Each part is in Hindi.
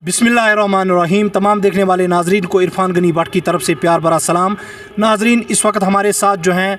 बिस्मिल्लाहिर्रहमानिर्रहीम। तमाम देखने वाले नाजरीन को इरफान गनी भट्ट की तरफ से प्यार भरा सलाम। नाजरीन, इस वक्त हमारे साथ जो हैं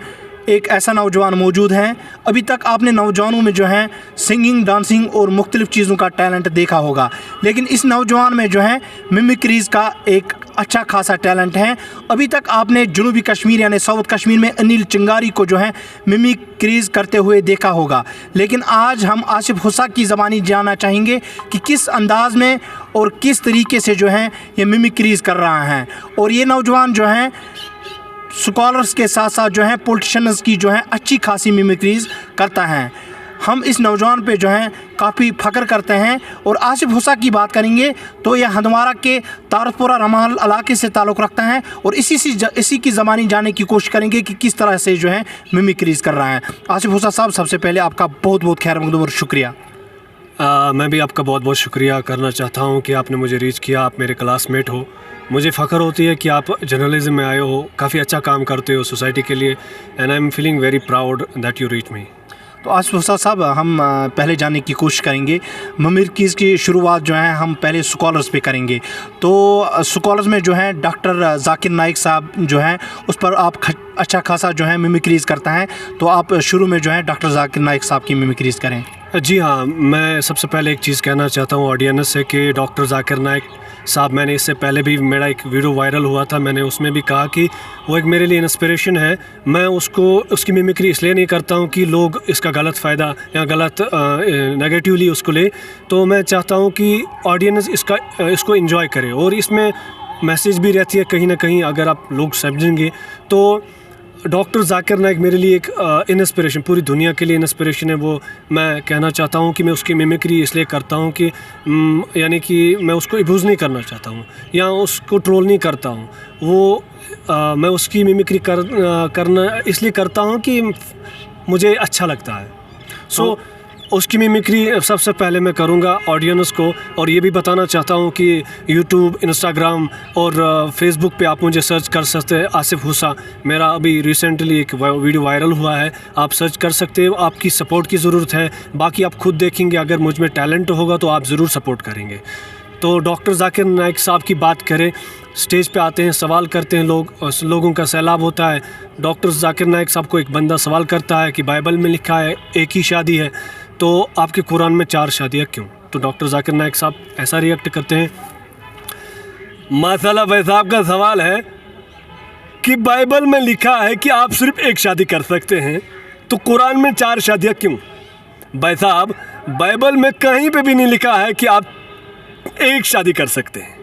एक ऐसा नौजवान मौजूद हैं। अभी तक आपने नौजवानों में जो है सिंगिंग, डांसिंग और मुख्तलिफ़ चीज़ों का टैलेंट देखा होगा, लेकिन इस नौजवान में जो है मिमिक्रीज़ का एक अच्छा खासा टैलेंट है। अभी तक आपने जनूबी कश्मीर यानी साउथ कश्मीर में अनिल चिंगारी को जो है मिमिक्रीज़ करते हुए देखा होगा, लेकिन आज हम आसिफ हुसा की ज़बानी जानना चाहेंगे कि किस अंदाज़ में और किस तरीके से जो है ये मिमिक्रीज़ कर रहा है। और ये नौजवान जो है स्कॉलर्स के साथ साथ जो है पॉलिटिशियंस की जो है अच्छी खासी मिमिक्रीज़ करता है। हम इस नौजवान पे जो है काफ़ी फ़ख्र करते हैं। और आसिफ हुसा की बात करेंगे तो यह हंदवारा के तारतपुरा रमाल इलाके से ताल्लुक़ रखता है और इसी की ज़बानी जानने की कोशिश करेंगे कि किस तरह से जो है मिमिक्रीज़ कर रहा है। आसिफ हुसा साहब, सबसे पहले आपका बहुत बहुत खैर मकदूम और शुक्रिया। मैं भी आपका बहुत बहुत शुक्रिया करना चाहता हूँ कि आपने मुझे रीच किया। आप मेरे क्लासमेट हो, मुझे फ़ख्र होती है कि आप जर्नलिज्म में आए हो, काफ़ी अच्छा काम करते हो सोसाइटी के लिए, and I am feeling very proud that you reach me. तो आसिफ हुसा साहब, हम पहले जानने की कोशिश करेंगे मिमिक्रीज़ की शुरुआत जो है हम पहले स्कॉलर्स पे करेंगे। तो स्कॉलर्स में जो है डॉक्टर जाकिर नाइक साहब जो हैं उस पर आप अच्छा खासा जो है मिमिक्रीज़ करता है, तो आप शुरू में जो है डॉक्टर जाकिर नाइक साहब की मिमिक्रीज़ करें। जी हाँ, मैं सबसे पहले एक चीज़ कहना चाहता हूँ ऑडियंस से कि डॉक्टर जाकिर नाइक साहब, मैंने इससे पहले भी मेरा एक वीडियो वायरल हुआ था, मैंने उसमें भी कहा कि वो एक मेरे लिए इंस्पिरेशन है। मैं उसकी मिमिक्री इसलिए नहीं करता हूँ कि लोग इसका गलत फ़ायदा या गलत नेगेटिवली उसको ले, तो मैं चाहता हूँ कि ऑडियंस इसको एंजॉय करे और इसमें मैसेज भी रहती है कहीं ना कहीं, अगर आप लोग समझेंगे तो। डॉक्टर जाकिर नाइक मेरे लिए एक इंस्पिरेशन, पूरी दुनिया के लिए इंस्पिरेशन है। वो मैं कहना चाहता हूँ कि मैं उसकी मिमिक्री इसलिए करता हूँ कि यानी कि मैं उसको अब्यूज़ नहीं करना चाहता हूँ या उसको ट्रोल नहीं करता हूँ। वो मैं उसकी मिमिक्री करना इसलिए करता हूँ कि मुझे अच्छा लगता है। सो उसकी मिमिक्री सबसे पहले मैं करूँगा ऑडियंस को, और ये भी बताना चाहता हूँ कि यूट्यूब, इंस्टाग्राम और फेसबुक पे आप मुझे सर्च कर सकते हैं आसिफ हुसा। मेरा अभी रिसेंटली एक वीडियो वायरल हुआ है, आप सर्च कर सकते हो। आपकी सपोर्ट की ज़रूरत है, बाकी आप खुद देखेंगे, अगर मुझ में टैलेंट होगा तो आप ज़रूर सपोर्ट करेंगे। तो डॉक्टर जाकिर नाइक साहब की बात करें, स्टेज पे आते हैं, सवाल करते हैं लोगों का सैलाब होता है। डॉक्टर जाकिर नाइक साहब को एक बंदा सवाल करता है कि बाइबल में लिखा है एक ही शादी है, तो आपके कुरान में 4 शादियाँ क्यों? तो डॉक्टर जाकिर नाइक साहब ऐसा रिएक्ट करते हैं, माशाल्लाह भाई साहब का सवाल है कि बाइबल में लिखा है कि आप सिर्फ एक शादी कर सकते हैं, तो कुरान में 4 शादियाँ क्यों? भाई साहब, बाइबल में कहीं पे भी नहीं लिखा है कि आप एक शादी कर सकते हैं।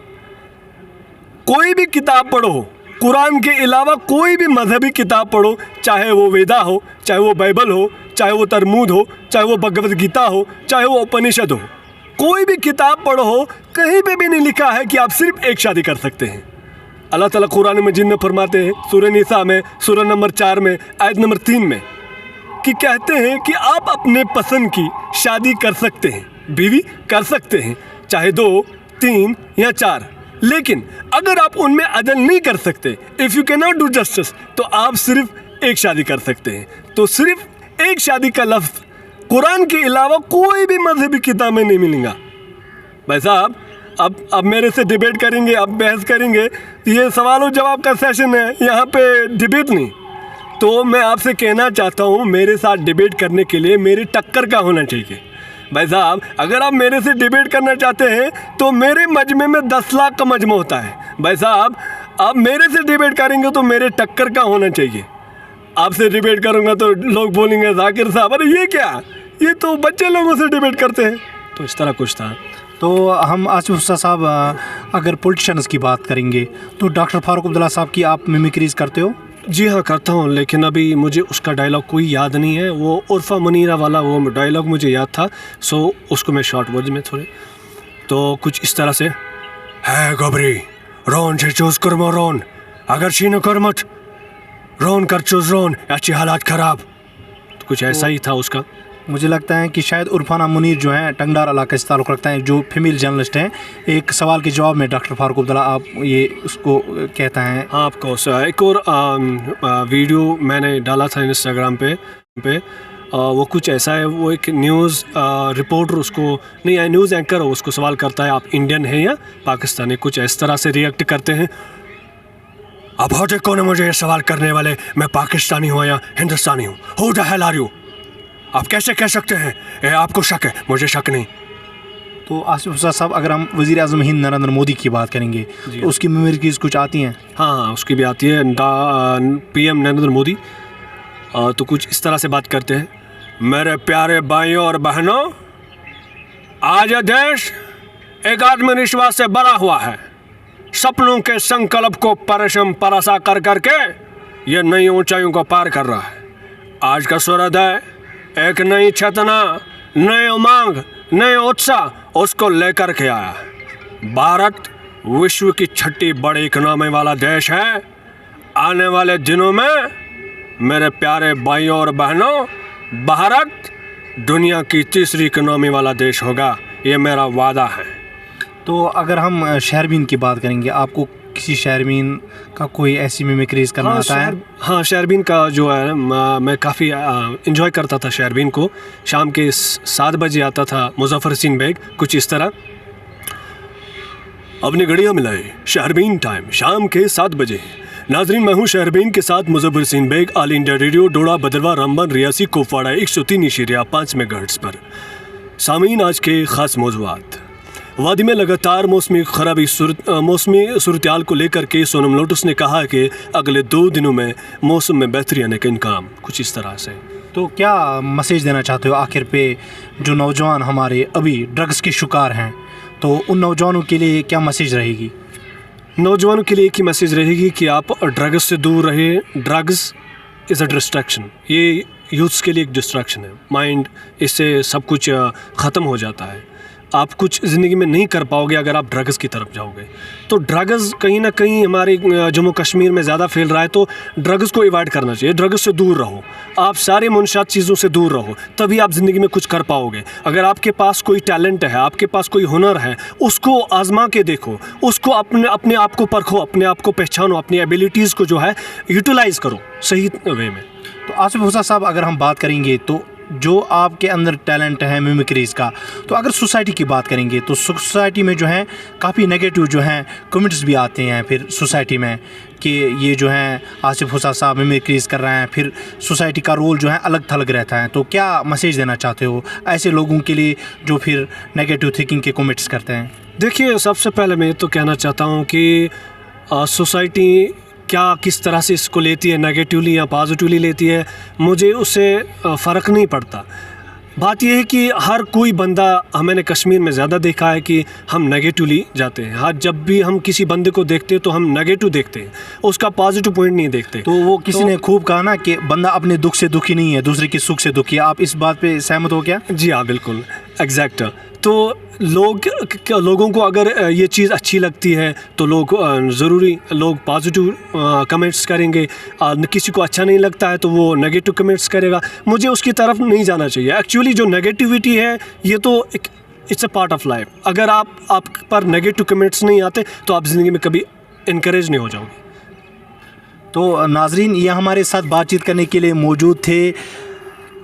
कोई भी किताब पढ़ो, कुरान के अलावा कोई भी मजहबी किताब पढ़ो, चाहे वो वेदा हो, चाहे वो बाइबल हो, चाहे वो तरमूद हो, चाहे वो भगवद गीता हो, चाहे वो उपनिषद हो, कोई भी किताब पढ़ो, कहीं पे भी नहीं लिखा है कि आप सिर्फ एक शादी कर सकते हैं। अल्लाह ताला कुरान मजीद में फरमाते हैं, सूरह निसा में, सूरह नंबर 4 में, आयत नंबर 3 में, कि कहते हैं कि आप अपने पसंद की शादी कर सकते हैं, बीवी कर सकते हैं, चाहे 2, 3 या 4, लेकिन अगर आप उनमें अदल नहीं कर सकते, if you can not do justice, तो आप सिर्फ एक शादी कर सकते हैं। तो सिर्फ एक शादी का लफ्ज़ कुरान के अलावा कोई भी मजहबी किताब में नहीं मिलेगा। भाई साहब, अब मेरे से डिबेट करेंगे, अब बहस करेंगे, ये सवाल और जवाब का सेशन है, यहाँ पे डिबेट नहीं। तो मैं आपसे कहना चाहता हूँ, मेरे साथ डिबेट करने के लिए मेरे टक्कर का होना चाहिए। भाई साहब, अगर आप मेरे से डिबेट करना चाहते हैं तो मेरे मजमे में 10 लाख का मजमा होता है। भाई साहब, आप मेरे से डिबेट करेंगे तो मेरे टक्कर का होना चाहिए। आपसे डिबेट करूंगा तो लोग बोलेंगे जाकिर साहब, अरे ये क्या, ये तो बच्चे लोगों से डिबेट करते हैं। तो इस तरह कुछ था। तो हम आसिफ हुसा साहब, अगर पॉलिटिशियंस की बात करेंगे तो डॉक्टर फारूक अब्दुल्ला साहब की आप मिमिक्रीज़ करते हो? जी हाँ, करता हूँ, लेकिन अभी मुझे उसका डायलॉग कोई याद नहीं है। वो उर्फ़ा मुनीरा वाला वो डायलॉग मुझे याद था, सो उसको मैं शॉर्ट वर्ड में थोड़े, तो कुछ इस तरह से, है गबरी रोन से चूज कर्मो रोन, अगर शीनो कर्मत रोन कर चूज रोन, अच्छी हालात ख़राब। तो कुछ ऐसा ही था उसका। मुझे लगता है कि शायद उर्फाना मुनीर जो है टंगडार इलाके से ताल्लुक़ रखता है, जो फीमेल जर्नलिस्ट हैं। एक सवाल के जवाब में डॉक्टर फारूक अब्दुल्ला आप ये उसको कहता है। हाँ, आपको एक और वीडियो मैंने डाला था इंस्टाग्राम पे वो कुछ ऐसा है, वो एक न्यूज़ रिपोर्टर उसको नहीं, न्यूज़ एंकर हो, उसको सवाल करता है आप इंडियन हैं या पाकिस्तानी, कुछ इस तरह से रिएक्ट करते हैं। आप होते कौन है मुझे ये सवाल करने वाले, मैं पाकिस्तानी हूँ या हिंदुस्तानी हूँ, who the hell are you, आप कैसे कह सकते हैं, आपको शक है, मुझे शक नहीं। तो आसिफ हुसैन साहब, अगर हम वज़ीर आज़म हिंद नरेंद्र मोदी की बात करेंगे तो उसकी मेमोरीज कुछ आती हैं? हाँ, उसकी भी आती है। PM नरेंद्र मोदी तो कुछ इस तरह से बात करते हैं, मेरे प्यारे भाइयों और बहनों, आज यह देश एक आत्मविश्वास से भरा हुआ है, सपनों के संकल्प को परिश्रम परासा कर करके ये नई ऊंचाइयों को पार कर रहा है। आज का सूर्योदय एक नई चेतना, नए उमंग, नए उत्साह उसको लेकर के आया है। भारत विश्व की छठी बड़ी इकोनॉमी वाला देश है। आने वाले दिनों में मेरे प्यारे भाइयों और बहनों, भारत दुनिया की तीसरी इकोनॉमी वाला देश होगा, ये मेरा वादा है। तो अगर हम शहरबीन की बात करेंगे, आपको किसी शहरबीन का कोई ऐसी मिमिक्रीज करना आता है? हाँ, शहरबीन का जो है मैं काफ़ी इन्जॉय करता था शहरबीन को। शाम के 7 बजे आता था मुजफ्फर हसीन बेग, कुछ इस तरह, अपनी घड़ियाँ मिलाए, शहरबीन टाइम शाम के 7 बजे। नाजरीन, मैं हूँ शहरबीन के साथ मुजफ्फर हसीन बेग, ऑल इंडिया रेडियो, डोडा, भदरवा, रामबन, रियासी, कुपवाड़ा 103.5 मेगाहर्ट्ज़ पर। सामीन, आज के ख़ास मौज़ूआत। वादी में लगातार मौसमी सूरत-हाल को लेकर के सोनम लोटस ने कहा कि अगले 2 दिनों में मौसम में बेहतरी आने का इम्कान, कुछ इस तरह से। तो क्या मैसेज देना चाहते हो आखिर पे जो नौजवान हमारे अभी ड्रग्स के शिकार हैं, तो उन नौजवानों के लिए क्या मैसेज रहेगी? नौजवानों के लिए एक ही मैसेज रहेगी कि आप ड्रग्स से दूर रहे। ड्रग्स इज़ अ डिस्ट्रैक्शन, ये यूथ्स के लिए एक डिस्ट्रैक्शन है। माइंड, इससे सब कुछ ख़त्म हो जाता है। आप कुछ ज़िंदगी में नहीं कर पाओगे अगर आप ड्रग्स की तरफ जाओगे। तो ड्रग्स कहीं ना कहीं हमारे जम्मू कश्मीर में ज़्यादा फैल रहा है, तो ड्रग्स को अवॉइड करना चाहिए। ड्रग्स से दूर रहो, आप सारे मुनशात चीज़ों से दूर रहो, तभी आप ज़िंदगी में कुछ कर पाओगे। अगर आपके पास कोई टैलेंट है, आपके पास कोई हुनर है, उसको आजमा के देखो, उसको अपने आप को परखो, अपने आप को पहचानो, अपनी एबिलिटीज़ को जो है यूटिलाइज़ करो सही वे में। तो आसिफ हुसैन साहब, अगर हम बात करेंगे तो जो आपके अंदर टैलेंट है मिमिक्रीज़ का, तो अगर सोसाइटी की बात करेंगे तो सोसाइटी में जो है काफ़ी नेगेटिव जो हैं कमेंट्स भी आते हैं फिर सोसाइटी में कि ये जो है आसिफ हुसैन साहब मिमिक्रीज़ कर रहे हैं, फिर सोसाइटी का रोल जो है अलग थलग रहता है। तो क्या मैसेज देना चाहते हो ऐसे लोगों के लिए जो फिर नेगेटिव थिंकिंग के कमेंट्स करते हैं? देखिए, सबसे पहले मैं तो कहना चाहता हूँ कि सोसाइटी क्या किस तरह से इसको लेती है, नेगेटिवली या पॉजिटिवली लेती है, मुझे उससे फ़र्क नहीं पड़ता। बात यह है कि हर कोई बंदा, मैंने कश्मीर में ज़्यादा देखा है कि हम नेगेटिवली जाते हैं। हर जब भी हम किसी बंदे को देखते हैं तो हम नेगेटिव देखते हैं, उसका पॉजिटिव पॉइंट नहीं देखते। तो वो किसी ने खूब कहा ना कि बंदा अपने दुख से दुखी नहीं है, दूसरे के सुख से दुखी है। आप इस बात पे सहमत हो क्या? जी हाँ, बिल्कुल एग्जैक्ट। तो लोगों को अगर ये चीज़ अच्छी लगती है तो लोग पॉजिटिव कमेंट्स करेंगे, किसी को अच्छा नहीं लगता है तो वो नेगेटिव कमेंट्स करेगा। मुझे उसकी तरफ नहीं जाना चाहिए। एक्चुअली जो नेगेटिविटी है ये तो it's a part of life. अगर आप पर नेगेटिव कमेंट्स नहीं आते तो आप ज़िंदगी में कभी इनकरेज नहीं हो जाओगे। तो नाजरीन, ये हमारे साथ बातचीत करने के लिए मौजूद थे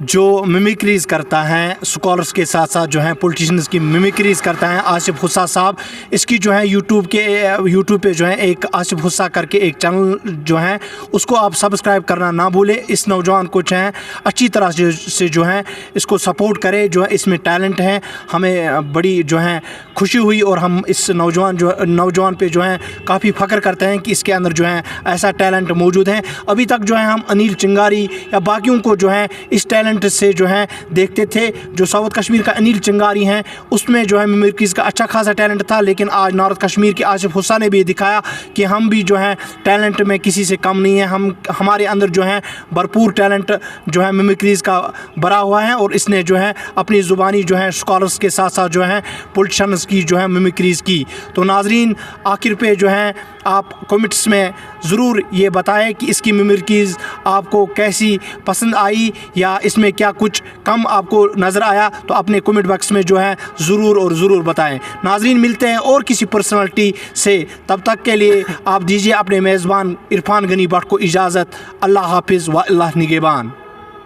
जो मिमिक्रीज़ करता है, स्कॉलर्स के साथ साथ जो है पॉलिटिशियंस की मिमिक्रीज़ करता है आसिफ हुसैन साहब। इसकी जो है यूट्यूब पे जो है एक आसिफ हुसैन करके एक चैनल जो है उसको आप सब्सक्राइब करना ना भूलें। इस नौजवान को चाहे अच्छी तरह से जो है इसको सपोर्ट करें, जो है इसमें टैलेंट है। हमें बड़ी जो है खुशी हुई और हम इस नौजवान पे जो है काफ़ी फ़ख्र करते हैं कि इसके अंदर जो है ऐसा टैलेंट मौजूद है। अभी तक जो है हम अनिल चिंगारी या बाकियों को जो है इस टैलेंट से जो है देखते थे। जो साउथ कश्मीर का अनिल चिंगारी हैं उसमें जो है मिमिक्रीज़ का अच्छा खासा टैलेंट था, लेकिन आज नॉर्थ कश्मीर के आसिफ हुसैन ने भी दिखाया कि हम भी जो है टैलेंट में किसी से कम नहीं है। हमारे अंदर जो है भरपूर टैलेंट जो है मिमिक्रीज़ का भरा हुआ है और इसने जो है अपनी ज़ुबानी जो है स्कॉलर्स के साथ साथ जो है पॉलिटिशियंस की जो है मिमिक्रीज़ की। तो नाजरीन, आखिर पे जो है आप कमेंट्स में ज़रूर ये बताएं कि इसकी मिमिक्रीज़ आपको कैसी पसंद आई या इसमें क्या कुछ कम आपको नज़र आया, तो अपने कमेंट बॉक्स में जो है ज़रूर बताएं। नाजरीन, मिलते हैं और किसी पर्सनालिटी से, तब तक के लिए आप दीजिए अपने मेज़बान इरफान गनी भट्ट को इजाज़त। अल्लाह हाफिज़ व अल्लाह निगहबान।